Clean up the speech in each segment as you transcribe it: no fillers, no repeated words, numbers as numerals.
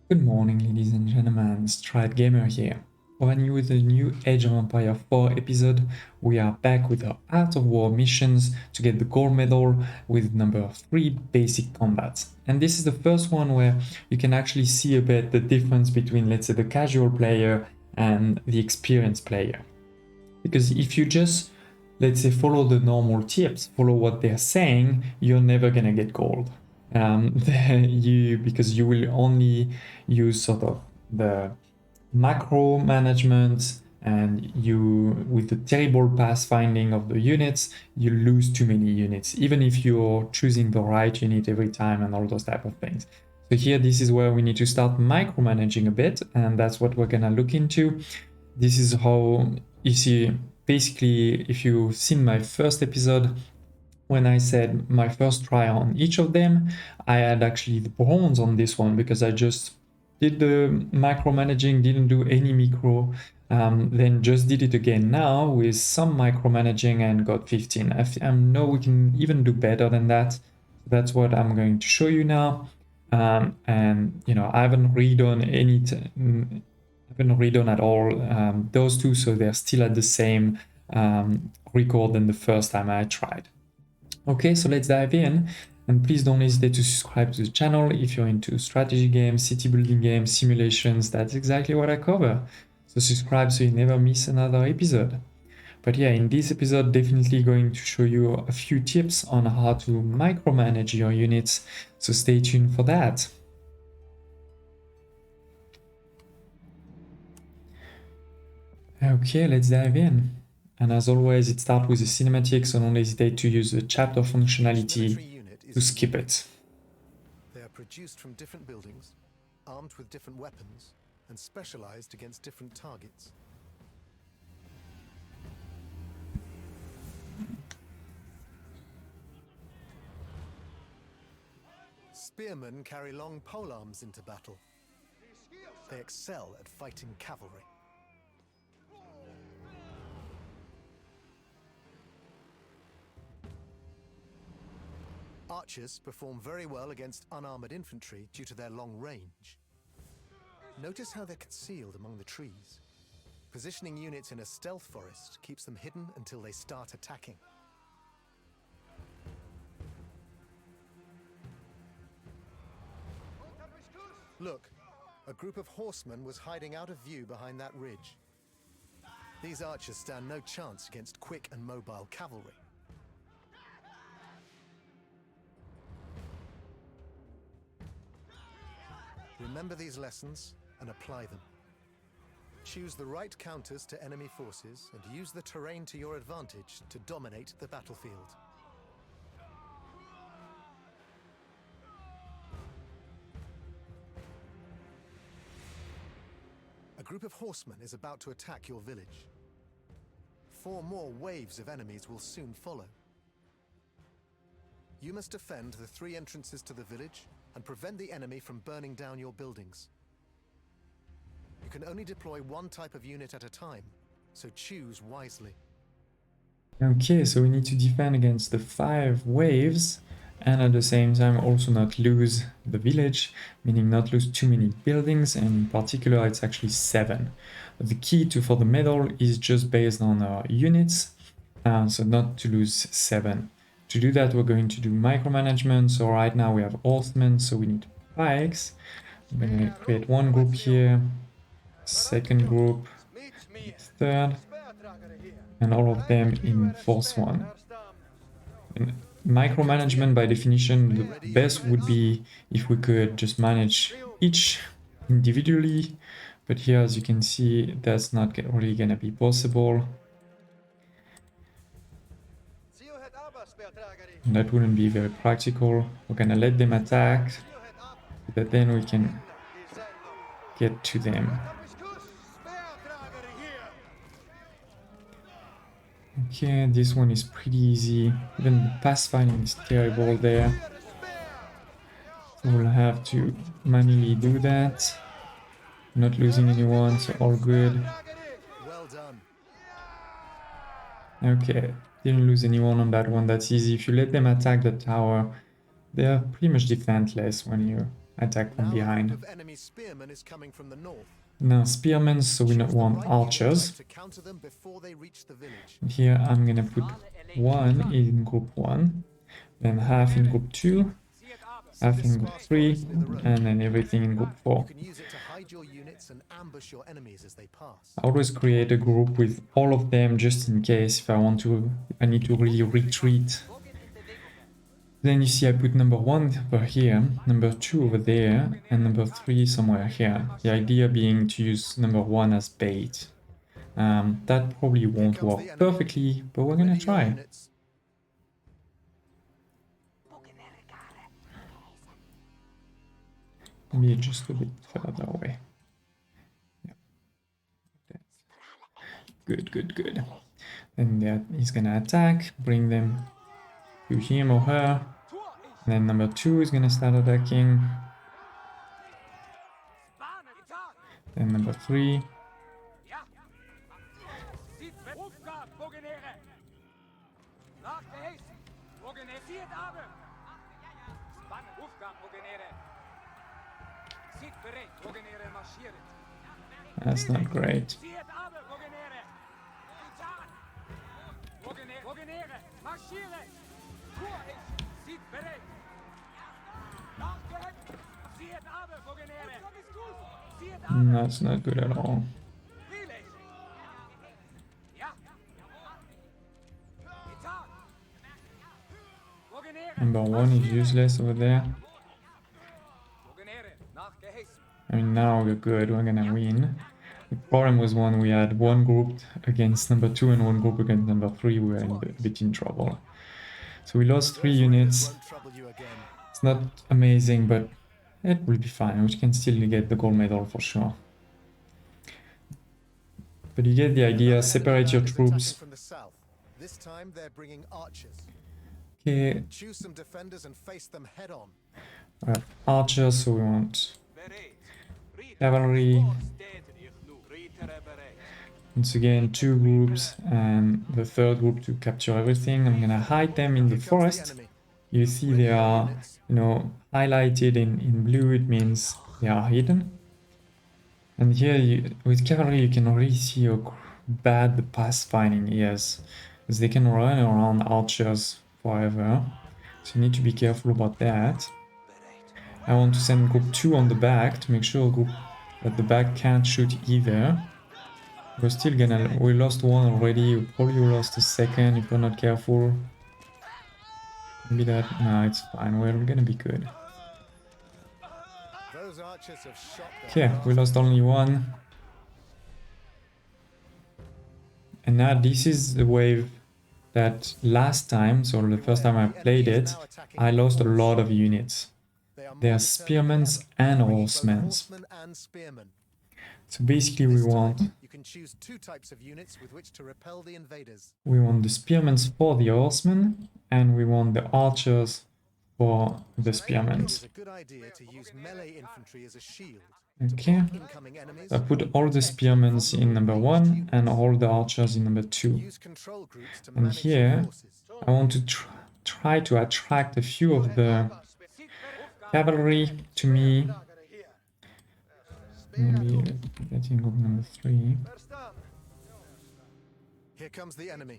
Good morning, ladies and gentlemen, Stride Gamer here. Providing you with a new Age of Empire 4 episode, we are back with our Art of War missions to get the gold medal with number 3 basic combats. And this is the first one where you can actually see a bit the difference between, let's say, the casual player and the experienced player. Because if you just, let's say, follow the normal tips, follow what they're saying, you're never gonna get gold. Because you will only use sort of the macro management, and you, with the terrible pathfinding of the units, you lose too many units, even if you're choosing the right unit every time and all those type of things. So here, this is where we need to start micromanaging a bit, and that's what we're gonna look into. This is how you see, basically, if you've seen my first episode, when I said my first try on each of them, I had actually the bronze on this one because I just did the micromanaging, didn't do any micro, then just did it again now with some micromanaging and got 15. I know we can even do better than that. That's what I'm going to show you now. And you know, I haven't redone at all those two, so they're still at the same record than the first time I tried. Okay, so let's dive in. And please don't hesitate to subscribe to the channel if you're into strategy games, city building games, simulations. That's exactly what I cover. So subscribe so you never miss another episode. But yeah, in this episode, definitely going to show you a few tips on how to micromanage your units. So stay tuned for that. Okay, let's dive in. And as always, it starts with a cinematic, so don't hesitate to use the chapter functionality to skip it. They are produced from different buildings, armed with different weapons, and specialized against different targets. Spearmen carry long polearms into battle. They excel at fighting cavalry. Archers perform very well against unarmored infantry due to their long range. Notice how they're concealed among the trees. Positioning units in a stealth forest keeps them hidden until they start attacking. Look, a group of horsemen was hiding out of view behind that ridge. These archers stand no chance against quick and mobile cavalry. Remember these lessons and apply them. Choose the right counters to enemy forces and use the terrain to your advantage to dominate the battlefield. A group of horsemen is about to attack your village. 4 more waves of enemies will soon follow. You must defend the 3 entrances to the village and prevent the enemy from burning down your buildings. You can only deploy one type of unit at a time, so choose wisely. Okay, so we need to defend against the 5 waves and at the same time also not lose the village, meaning not lose too many buildings, and in particular it's actually 7. But the key for the medal is just based on our units, so not to lose 7. To do that, we're going to do micromanagement. So right now we have horsemen, so we need pikes. I'm going to create one group here, second group, third, and all of them in force 1. And micromanagement, by definition, the best would be if we could just manage each individually, but here, as you can see, that's not really going to be possible. And that wouldn't be very practical. We're gonna let them attack, so that then we can get to them. Okay, this one is pretty easy. Even the pathfinding is terrible there. So we'll have to manually do that. Not losing anyone, so all good. Well done. Okay, didn't lose anyone on that one. That's easy. If you let them attack the tower, they are pretty much defenseless when you attack from Now a group behind. of enemy spearmen is coming from the north. Now spearmen, so we don't Choose the want right unit archers. type to counter them before they reach the village. And here I'm gonna put one in group 1, then half in group 2, half in group 3, and then everything in group 4. You can use it to hide your units and ambush your enemies as they pass. I always create a group with all of them just in case if I need to really retreat. Then you see I put number 1 over here, number 2 over there, and number 3 somewhere here. The idea being to use number 1 as bait. That probably won't work perfectly, but we're gonna try. Maybe just a bit further away. Yeah. Good, good, good. Then he's gonna attack, bring them to him or her. And then number 2 is gonna start attacking. Then number 3. That's not great. That's not good at all. Number 1 is useless over there. I mean, now we're good, we're gonna win. The problem was when we had one group against number 2 and one group against number 3, we were a bit in trouble. So we lost 3 units. It's not amazing, but it will be fine. We can still get the gold medal for sure. But you get the idea, separate your troops. This time they're bringing archers. Okay. Choose some defenders and face them head on. Archers, so we want cavalry. Once again, 2 groups and the 3rd group to capture everything. I'm gonna hide them in the forest. You see they are, highlighted in blue. It means they are hidden. And here, with cavalry, you can already see how bad the pathfinding is, because they can run around archers forever. So you need to be careful about that. I want to send group 2 on the back to make sure that the back can't shoot either. We're still gonna... We lost 1 already, we probably lost a 2nd if we're not careful. Maybe that... No, it's fine, we're gonna be good. Okay, we lost only 1. And now this is the wave that last time, so the first time I played it, I lost a lot of units. They are spearmen and horsemen. So basically we want the spearmen for the horsemen, and we want the archers for the spearmen. Okay, I put all the spearmen in number 1 and all the archers in number 2. And here I want to try to attract a few of the cavalry to me. Maybe getting group number 3. Here comes the enemy.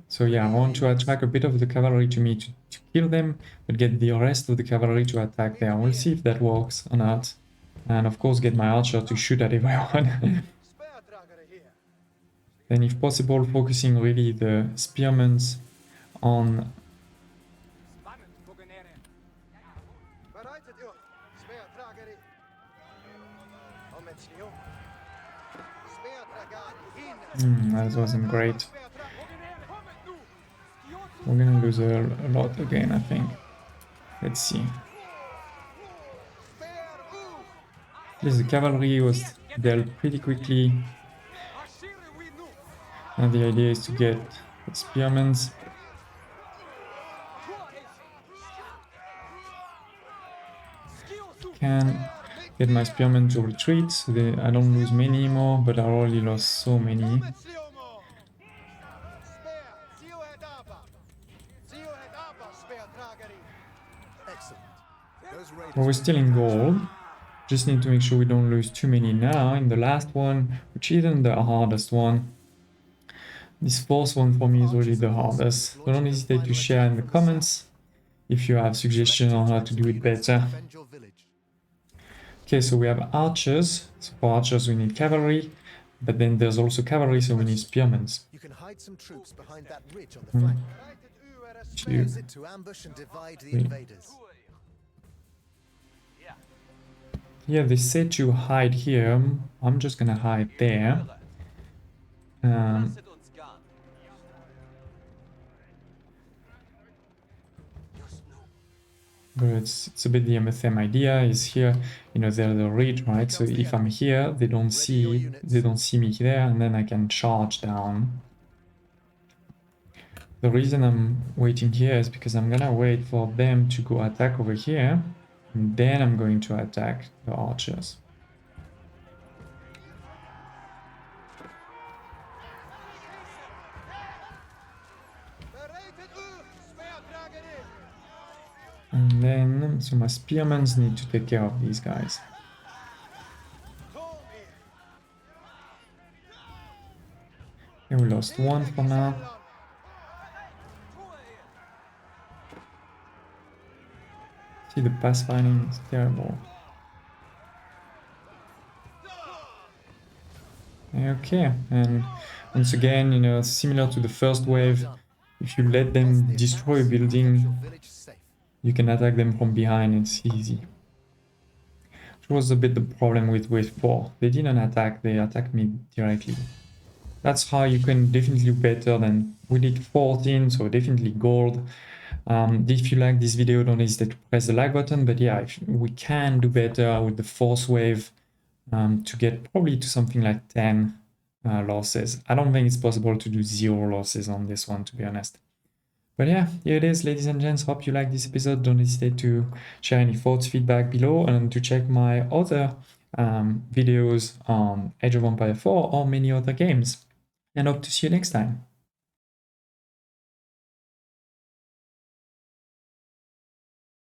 So yeah, I want to attract a bit of the cavalry to me to kill them, but get the rest of the cavalry to attack there. We'll see if that works or not. And of course get my archer to shoot at everyone. Then if possible, focusing really the spearmen on... that wasn't great. We're gonna lose a lot again, I think. Let's see. Yes, the cavalry was dealt pretty quickly. And the idea is to get the spearmen. Can get my spearmen to retreat, so I don't lose many more, but I already lost so many. Those raiders But we're still in gold. Just need to make sure we don't lose too many now. In the last one, which isn't the hardest one. This fourth one for me is really the hardest. So don't hesitate to share in the comments if you have suggestions on how to do it better. Okay, so we have archers. So for archers we need cavalry, but then there's also cavalry, so we need spearmen. You can hide some troops behind that ridge on the flank. Two, Use it to ambush and divide the invaders. yeah, they said to hide here. I'm just gonna hide there. But it's a bit the same idea. Is here, you know, they're the ridge, right? So if I'm here, they don't see me there, and then I can charge down. The reason I'm waiting here is because I'm gonna wait for them to go attack over here, and then I'm going to attack the archers. And then, so my spearmen need to take care of these guys. Okay, we lost one for now. See, the pathfinding is terrible. Okay, and once again, you know, similar to the first wave, if you let them destroy a building, you can attack them from behind, it's easy. Which was a bit the problem with wave 4. They didn't attack, they attacked me directly. That's how you can definitely do better than we did 14, so definitely gold. If you like this video, don't hesitate to press the like button, but yeah, we can do better with the fourth wave to get probably to something like 10 losses. I don't think it's possible to do 0 losses on this one, to be honest. But yeah, here it is, ladies and gents. Hope you like this episode. Don't hesitate to share any thoughts, feedback below, and to check my other videos on Age of Empires 4 or many other games. And hope to see you next time.